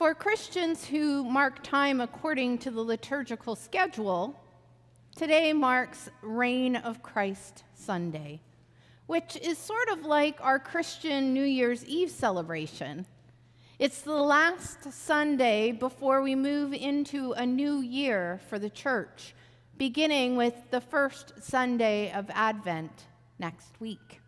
For Christians who mark time according to the liturgical schedule, today marks Reign of Christ Sunday, which is sort of like our Christian New Year's Eve celebration. It's the last Sunday before we move into a new year for the church, beginning with the first Sunday of Advent next week.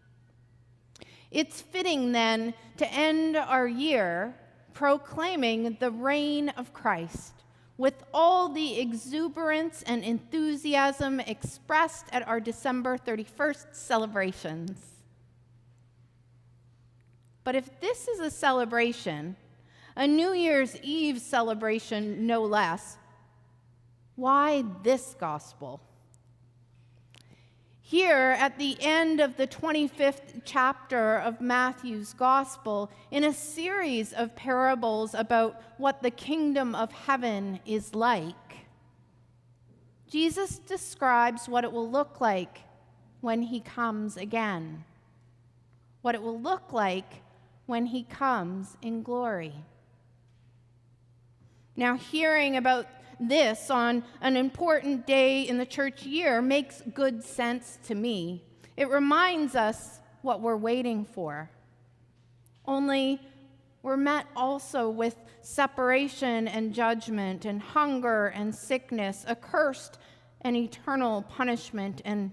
It's fitting then to end our year proclaiming the reign of Christ with all the exuberance and enthusiasm expressed at our December 31st celebrations. But if this is a celebration, a New Year's Eve celebration no less, why this gospel? Here, at the end of the 25th chapter of Matthew's Gospel, in a series of parables about what the kingdom of heaven is like, Jesus describes what it will look like when he comes again, what it will look like when he comes in glory. Now, hearing about this on an important day in the church year makes good sense to me. It reminds us what we're waiting for. Only we're met also with separation and judgment and hunger and sickness, accursed and eternal punishment, and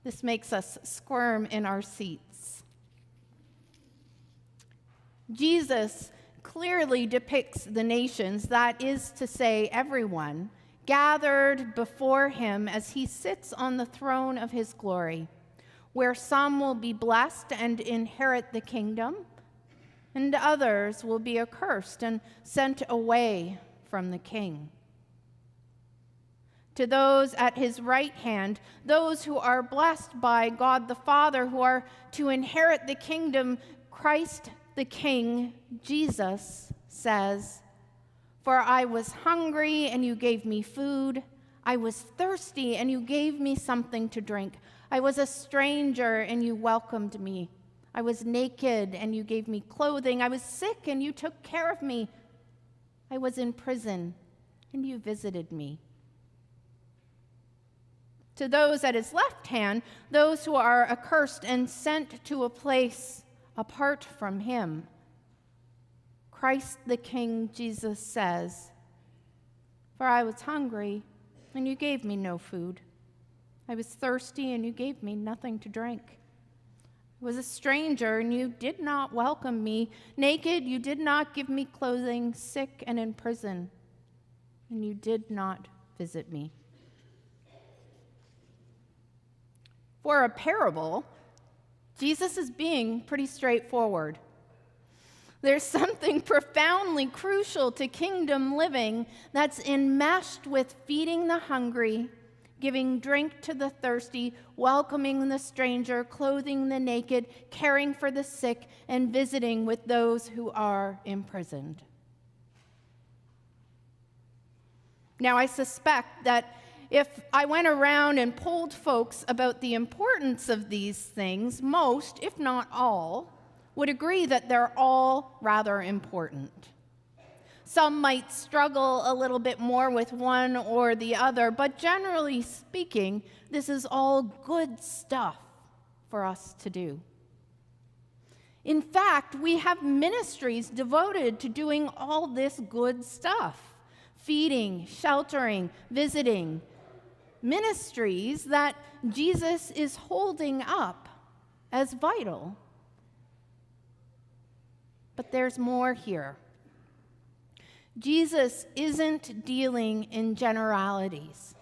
this makes us squirm in our seats. Jesus clearly depicts the nations, that is to say, everyone, gathered before him as he sits on the throne of his glory, where some will be blessed and inherit the kingdom, and others will be accursed and sent away from the king. To those at his right hand, those who are blessed by God the Father, who are to inherit the kingdom, Christ the King, Jesus, says, "For I was hungry, and you gave me food. I was thirsty, and you gave me something to drink. I was a stranger, and you welcomed me. I was naked, and you gave me clothing. I was sick, and you took care of me. I was in prison, and you visited me." To those at his left hand, those who are accursed and sent to a place apart from him, Christ the King, Jesus says, "For I was hungry, and you gave me no food. I was thirsty, and you gave me nothing to drink. I was a stranger, and you did not welcome me. Naked, you did not give me clothing. Sick and in prison, and you did not visit me." For a parable, Jesus is being pretty straightforward. There's something profoundly crucial to kingdom living that's enmeshed with feeding the hungry, giving drink to the thirsty, welcoming the stranger, clothing the naked, caring for the sick, and visiting with those who are imprisoned. Now, I suspect that if I went around and polled folks about the importance of these things, most, if not all, would agree that they're all rather important. Some might struggle a little bit more with one or the other, but generally speaking, this is all good stuff for us to do. In fact, we have ministries devoted to doing all this good stuff: feeding, sheltering, visiting, ministries that Jesus is holding up as vital. But there's more here. Jesus isn't dealing in generalities.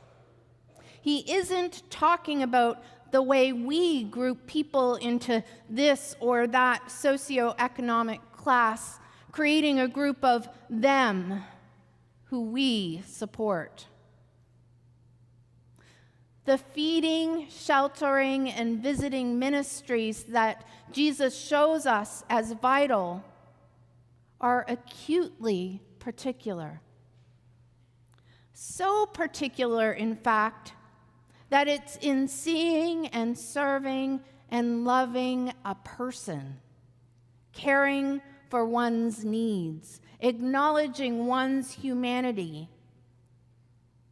He isn't talking about the way we group people into this or that socioeconomic class, creating a group of them who we support. The feeding, sheltering, and visiting ministries that Jesus shows us as vital are acutely particular. So particular, in fact, that it's in seeing and serving and loving a person, caring for one's needs, acknowledging one's humanity,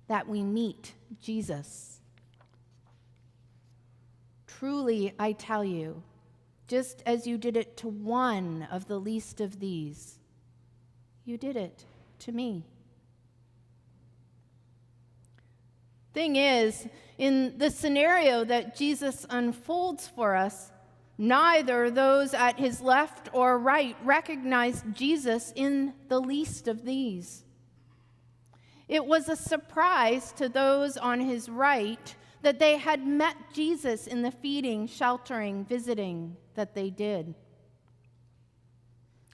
that we meet Jesus. Truly, I tell you, just as you did it to one of the least of these, you did it to me. Thing is, in the scenario that Jesus unfolds for us, neither those at his left or right recognized Jesus in the least of these. It was a surprise to those on his right that they had met Jesus in the feeding, sheltering, visiting that they did.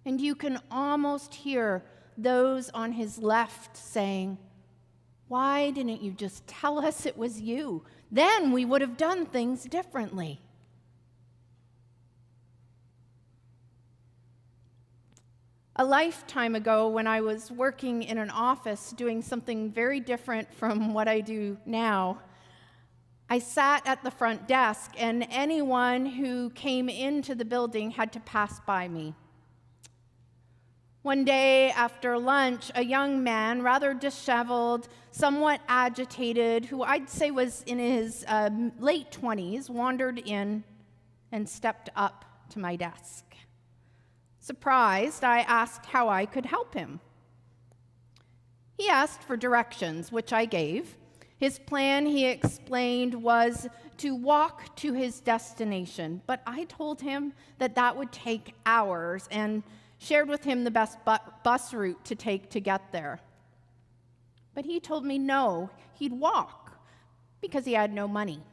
And you can almost hear those on his left saying, "Why didn't you just tell us it was you? Then we would have done things differently." A lifetime ago, when I was working in an office doing something very different from what I do now, I sat at the front desk, and anyone who came into the building had to pass by me. One day after lunch, a young man, rather disheveled, somewhat agitated, who I'd say was in his late 20s, wandered in and stepped up to my desk. Surprised, I asked how I could help him. He asked for directions, which I gave. His plan, he explained, was to walk to his destination, but I told him that that would take hours and shared with him the best bus route to take to get there. But he told me no, he'd walk because he had no money.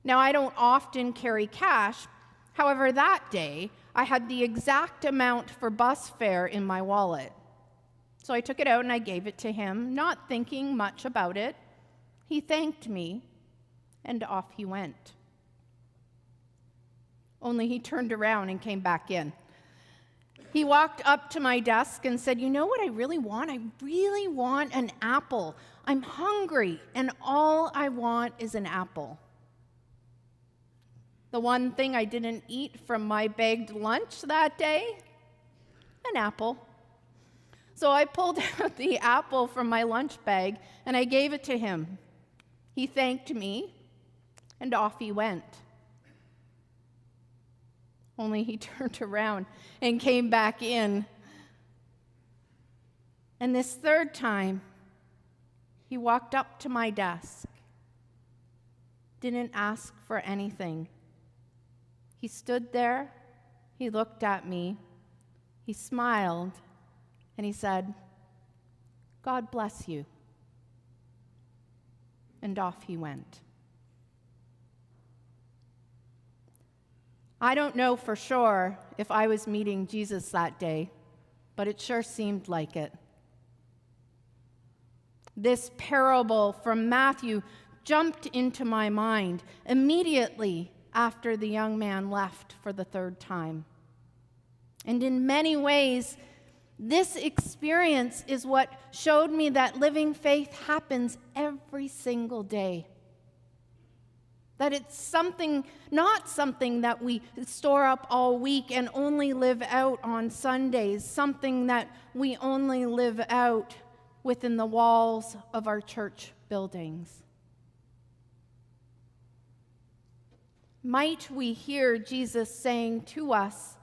Now, I don't often carry cash. However, that day, I had the exact amount for bus fare in my wallet. So I took it out and I gave it to him, not thinking much about it. He thanked me, and off he went. Only he turned around and came back in. He walked up to my desk and said, "You know what I really want? I really want an apple. I'm hungry, and all I want is an apple." The one thing I didn't eat from my bagged lunch that day, an apple. So I pulled out the apple from my lunch bag and I gave it to him. He thanked me and off he went. Only he turned around and came back in. And this third time, he walked up to my desk, didn't ask for anything. He stood there, he looked at me, he smiled, and he said, "God bless you." And off he went. I don't know for sure if I was meeting Jesus that day, but it sure seemed like it. This parable from Matthew jumped into my mind immediately after the young man left for the third time. And in many ways, this experience is what showed me that living faith happens every single day. That it's something, not something that we store up all week and only live out on Sundays, something that we only live out within the walls of our church buildings. Might we hear Jesus saying to us,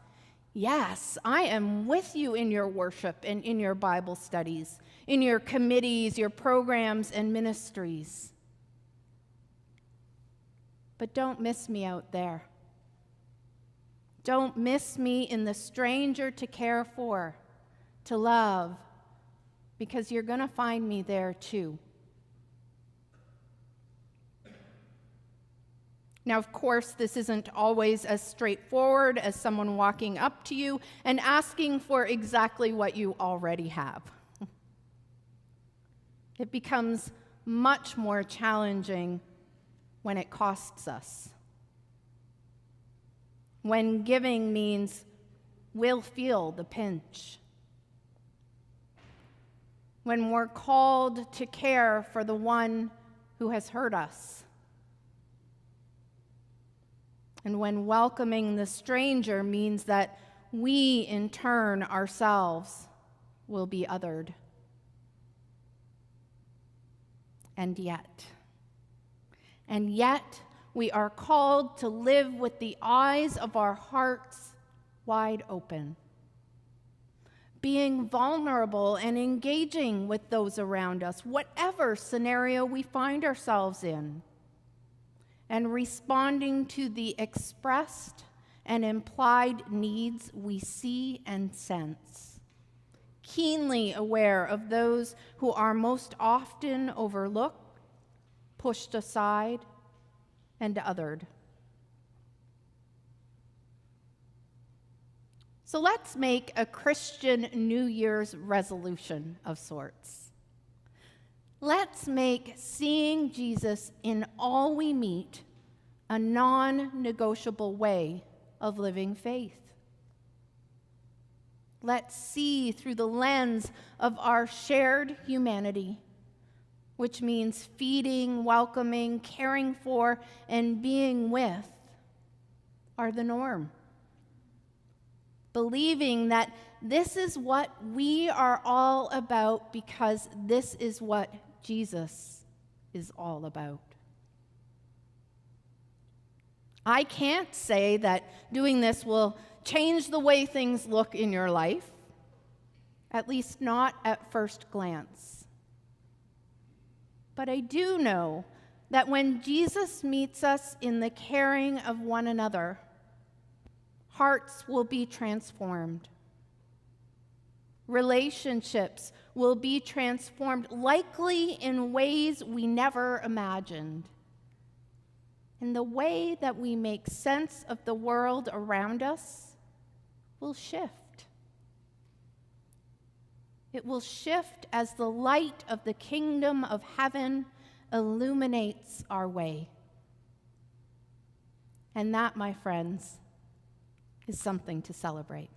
"Yes, I am with you in your worship and in your Bible studies, in your committees, your programs and ministries. But don't miss me out there. Don't miss me in the stranger to care for, to love, because you're going to find me there too." Now, of course, this isn't always as straightforward as someone walking up to you and asking for exactly what you already have. It becomes much more challenging when it costs us. When giving means we'll feel the pinch. When we're called to care for the one who has hurt us. And when welcoming the stranger means that we in turn ourselves will be othered. And yet, we are called to live with the eyes of our hearts wide open, being vulnerable and engaging with those around us, whatever scenario we find ourselves in, and responding to the expressed and implied needs we see and sense, keenly aware of those who are most often overlooked, pushed aside, and othered. So let's make a Christian New Year's resolution of sorts. Let's make seeing Jesus in all we meet a non-negotiable way of living faith. Let's see through the lens of our shared humanity, which means feeding, welcoming, caring for, and being with are the norm. Believing that this is what we are all about because this is what Jesus is all about. I can't say that doing this will change the way things look in your life, at least not at first glance. But I do know that when Jesus meets us in the caring of one another, hearts will be transformed. Relationships will be transformed, likely in ways we never imagined. And the way that we make sense of the world around us will shift. It will shift as the light of the kingdom of heaven illuminates our way. And that, my friends, is something to celebrate.